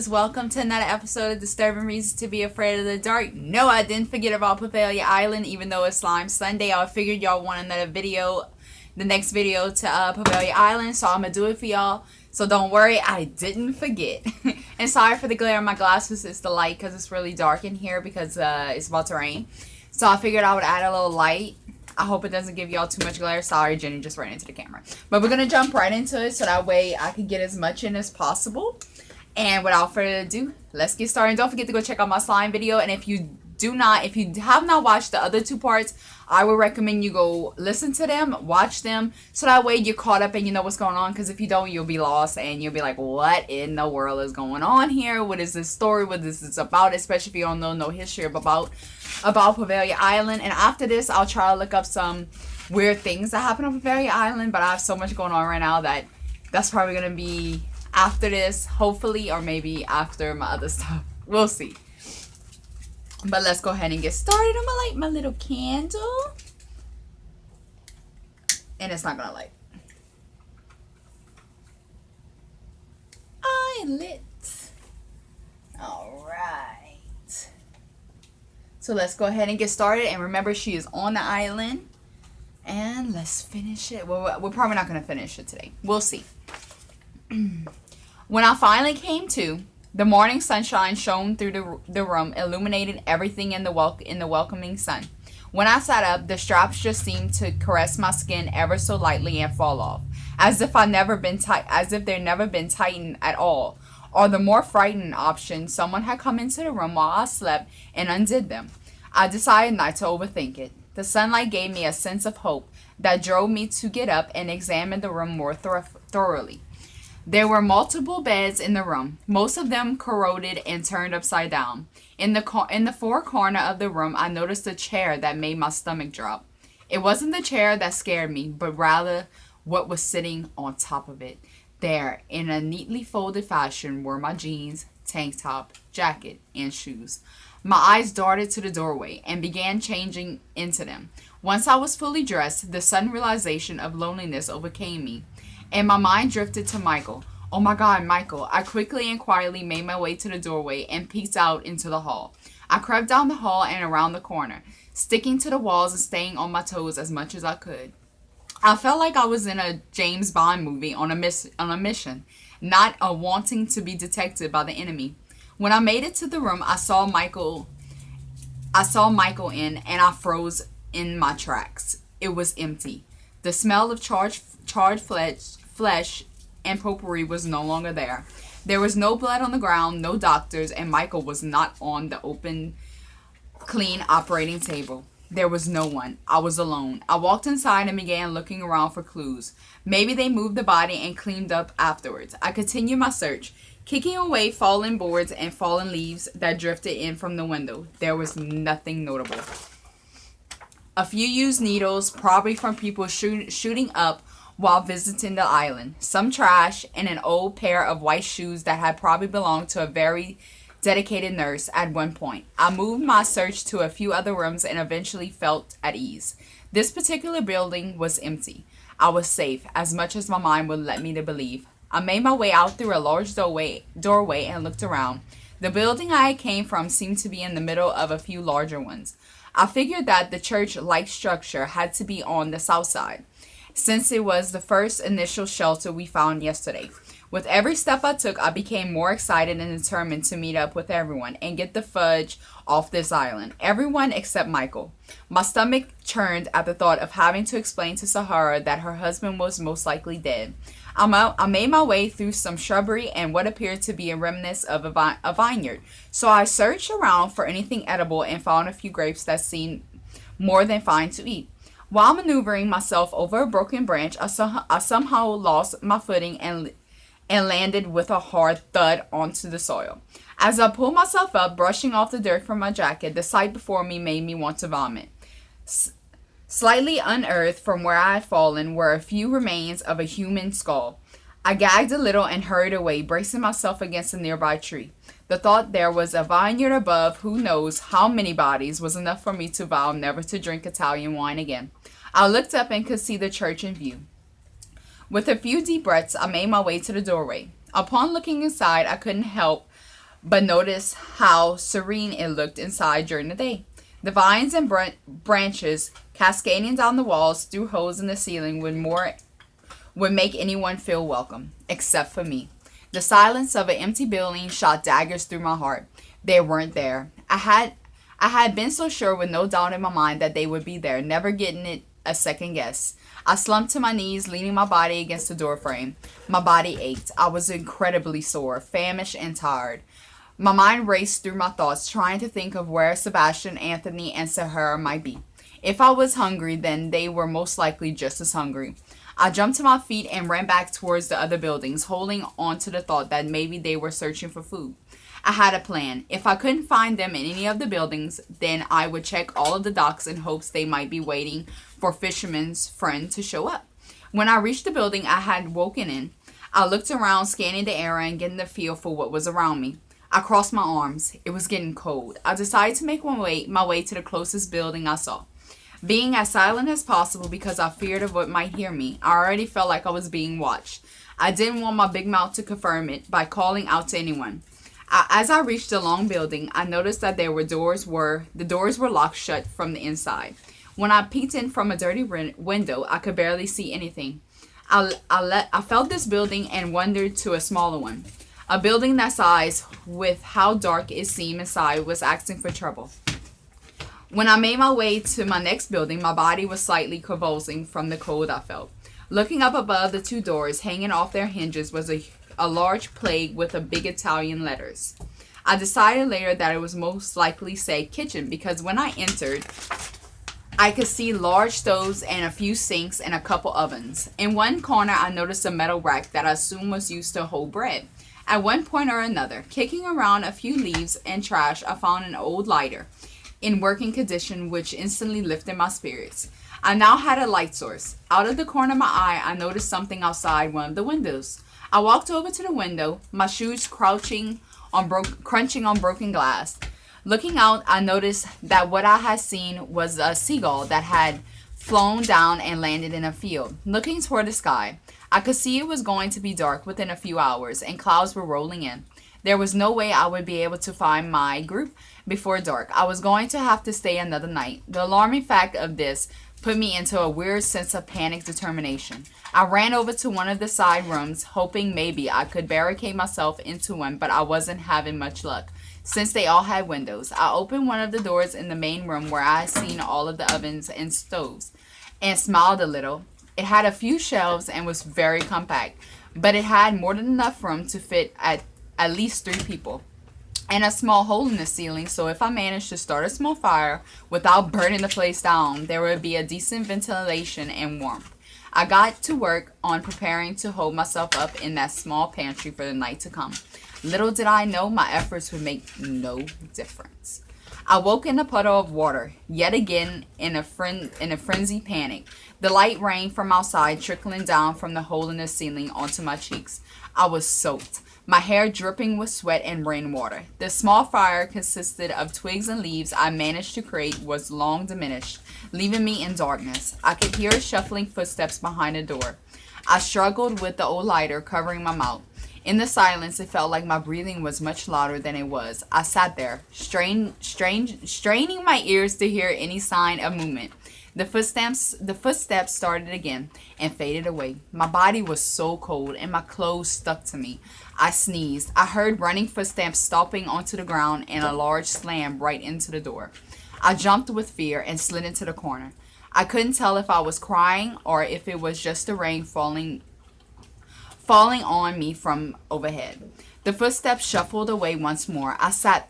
Welcome to another episode of Disturbing Reasons to Be Afraid of the Dark. No, I didn't forget about Poveglia Island, even though it's Slime Sunday. I figured y'all want another video, the next video to Poveglia Island, so I'm going to do it for y'all. So don't worry, I didn't forget. And sorry for the glare on my glasses. It's the light because it's really dark in here because it's about to rain. So I figured I would add a little light. I hope it doesn't give y'all too much glare. Sorry, Jenny just ran into the camera. But we're going to jump right into it so that way I can get as much in as possible. And without further ado, let's get started. Don't forget to go check out my slime video. And if you have not watched the other two parts, I would recommend you go listen to them, watch them, so that way you're caught up and you know what's going on. Because if you don't, you'll be lost and you'll be like, what in the world is going on here? What is this story? What is this about? Especially if you don't know no history about Poveglia Island. And after this, I'll try to look up some weird things that happen on Poveglia Island. But I have so much going on right now that that's probably going to be after this, hopefully, or maybe after my other stuff. We'll see. But let's go ahead and get started. I'm gonna light my little candle. And it's not gonna light. I lit. Alright. So let's go ahead and get started. And remember, she is on the island. And let's finish it. Well, we're probably not gonna finish it today. We'll see. When I finally came to, the morning sunshine shone through the room, illuminating everything in the welcoming sun. When I sat up, the straps just seemed to caress my skin ever so lightly and fall off, as if they'd never been tightened at all. Or the more frightening option, someone had come into the room while I slept and undid them. I decided not to overthink it. The sunlight gave me a sense of hope that drove me to get up and examine the room more thoroughly. There were multiple beds in the room, most of them corroded and turned upside down. In the far corner of the room, I noticed a chair that made my stomach drop. It wasn't the chair that scared me, but rather what was sitting on top of it. There, in a neatly folded fashion, were my jeans, tank top, jacket, and shoes. My eyes darted to the doorway and began changing into them. Once I was fully dressed, the sudden realization of loneliness overcame me, and my mind drifted to Michael. Oh my God, Michael. I quickly and quietly made my way to the doorway and peeked out into the hall. I crept down the hall and around the corner, sticking to the walls and staying on my toes as much as I could. I felt like I was in a James Bond movie on a mission, not a wanting to be detected by the enemy. When I made it to the room, I saw Michael in, and I froze in my tracks. It was empty. The smell of charred flesh and potpourri was no longer there. There was no blood on the ground, no doctors, and Michael was not on the open, clean operating table. There was no one. I was alone. I walked inside and began looking around for clues. Maybe they moved the body and cleaned up afterwards. I continued my search, kicking away fallen boards and fallen leaves that drifted in from the window. There was nothing notable. A few used needles, probably from people shooting up while visiting the island, some trash, and an old pair of white shoes that had probably belonged to a very dedicated nurse at one point. I moved my search to a few other rooms and eventually felt at ease. This particular building was empty. I was safe, as much as my mind would let me to believe. I made my way out through a large doorway and looked around. The building I came from seemed to be in the middle of a few larger ones. I figured that the church-like structure had to be on the south side, since it was the first initial shelter we found yesterday. With every step I took, I became more excited and determined to meet up with everyone and get the fudge off this island. Everyone except Michael. My stomach churned at the thought of having to explain to Sahara that her husband was most likely dead. I made my way through some shrubbery and what appeared to be a remnants of a vineyard. So I searched around for anything edible and found a few grapes that seemed more than fine to eat. While maneuvering myself over a broken branch, I somehow lost my footing and landed with a hard thud onto the soil. As I pulled myself up, brushing off the dirt from my jacket, the sight before me made me want to vomit. Slightly unearthed from where I had fallen were a few remains of a human skull. I gagged a little and hurried away, bracing myself against a nearby tree. The thought there was a vineyard above, who knows how many bodies, was enough for me to vow never to drink Italian wine again. I looked up and could see the church in view. With a few deep breaths, I made my way to the doorway. Upon looking inside, I couldn't help but notice how serene it looked inside during the day. The vines and branches cascading down the walls through holes in the ceiling would make anyone feel welcome, except for me. The silence of an empty building shot daggers through my heart. They weren't there. I had been so sure with no doubt in my mind that they would be there, never getting it a second guess. I slumped to my knees, leaning my body against the door frame. My body ached. I was incredibly sore, famished, and tired. My mind raced through my thoughts, trying to think of where Sebastian, Anthony, and Sahara might be. If I was hungry, then they were most likely just as hungry. I jumped to my feet and ran back towards the other buildings, holding on to the thought that maybe they were searching for food. I had a plan. If I couldn't find them in any of the buildings, then I would check all of the docks in hopes they might be waiting for Fisherman's Friend to show up. When I reached the building I had woken in, I looked around, scanning the area and getting the feel for what was around me. I crossed my arms. It was getting cold. I decided to make my way to the closest building I saw. Being as silent as possible because I feared of what might hear me, I already felt like I was being watched. I didn't want my big mouth to confirm it by calling out to anyone. As I reached the long building, I noticed that the doors were locked shut from the inside. When I peeked in from a dirty window, I could barely see anything. I felt this building and wandered to a smaller one. A building that size, with how dark it seemed inside, was asking for trouble. When I made my way to my next building, my body was slightly convulsing from the cold I felt. Looking up above the two doors, hanging off their hinges, was a large plaque with a big Italian letters. I decided later that it was most likely say kitchen because when I entered, I could see large stoves and a few sinks and a couple ovens. In one corner, I noticed a metal rack that I assumed was used to hold bread. At one point or another, kicking around a few leaves and trash, I found an old lighter in working condition, which instantly lifted my spirits. I now had a light source. Out of the corner of my eye, I noticed something outside one of the windows. I walked over to the window, my shoes crunching on broken glass. Looking out, I noticed that what I had seen was a seagull that had flown down and landed in a field. Looking toward the sky, I could see it was going to be dark within a few hours, and clouds were rolling in. There was no way I would be able to find my group before dark. I was going to have to stay another night. The alarming fact of this put me into a weird sense of panic determination. I ran over to one of the side rooms, hoping maybe I could barricade myself into one, but I wasn't having much luck, since they all had windows. I opened one of the doors in the main room where I had seen all of the ovens and stoves, and smiled a little. It had a few shelves and was very compact, but it had more than enough room to fit at least 3 people, and a small hole in the ceiling, so if I managed to start a small fire without burning the place down, there would be a decent ventilation and warmth. I got to work on preparing to hold myself up in that small pantry for the night to come. Little did I know my efforts would make no difference. I woke in a puddle of water, yet again in a frenzied panic. The light rain from outside trickling down from the hole in the ceiling onto my cheeks. I was soaked, my hair dripping with sweat and rainwater. The small fire consisted of twigs and leaves I managed to create was long diminished, leaving me in darkness. I could hear shuffling footsteps behind the door. I struggled with the old lighter covering my mouth. In the silence, it felt like my breathing was much louder than it was. I sat there, straining my ears to hear any sign of movement. The footsteps started again and faded away. My body was so cold and my clothes stuck to me. I sneezed. I heard running footsteps stomping onto the ground and a large slam right into the door. I jumped with fear and slid into the corner. I couldn't tell if I was crying or if it was just the rain falling on me from overhead. The footsteps shuffled away once more. I sat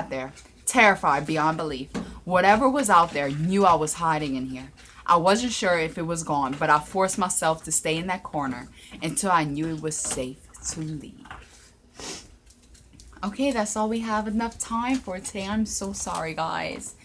there, terrified beyond belief. Whatever was out there knew I was hiding in here. I wasn't sure if it was gone, but I forced myself to stay in that corner until I knew it was safe to leave. Okay, that's all we have enough time for today. I'm so sorry, guys.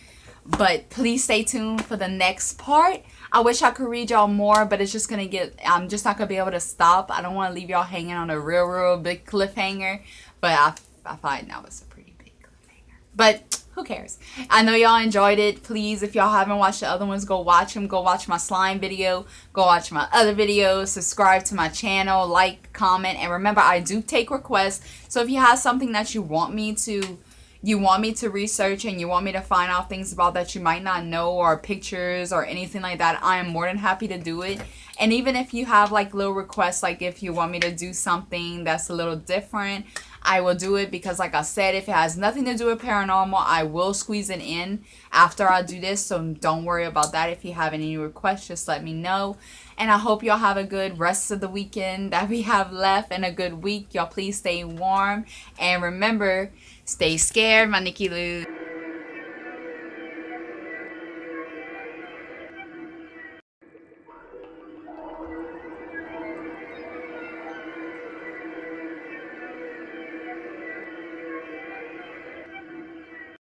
But please stay tuned for the next part. I wish I could read y'all more, but it's just I'm just not going to be able to stop. I don't want to leave y'all hanging on a real big cliffhanger. But I find that was a pretty big cliffhanger. But Who cares? I know y'all enjoyed it. Please, if y'all haven't watched the other ones, go watch them. Go watch my slime video. Go watch my other videos. Subscribe to my channel. Like, comment. And remember, I do take requests. So if you have something that you want me to research and you want me to find out things about that you might not know, or pictures or anything like that, I am more than happy to do it. And even if you have like little requests, like if you want me to do something that's a little different, I will do it, because like I said, if it has nothing to do with paranormal, I will squeeze it in after I do this. So don't worry about that. If you have any requests, just let me know. And I hope y'all have a good rest of the weekend that we have left, and a good week. Y'all please stay warm. And remember, stay scared, my Nikki Lou.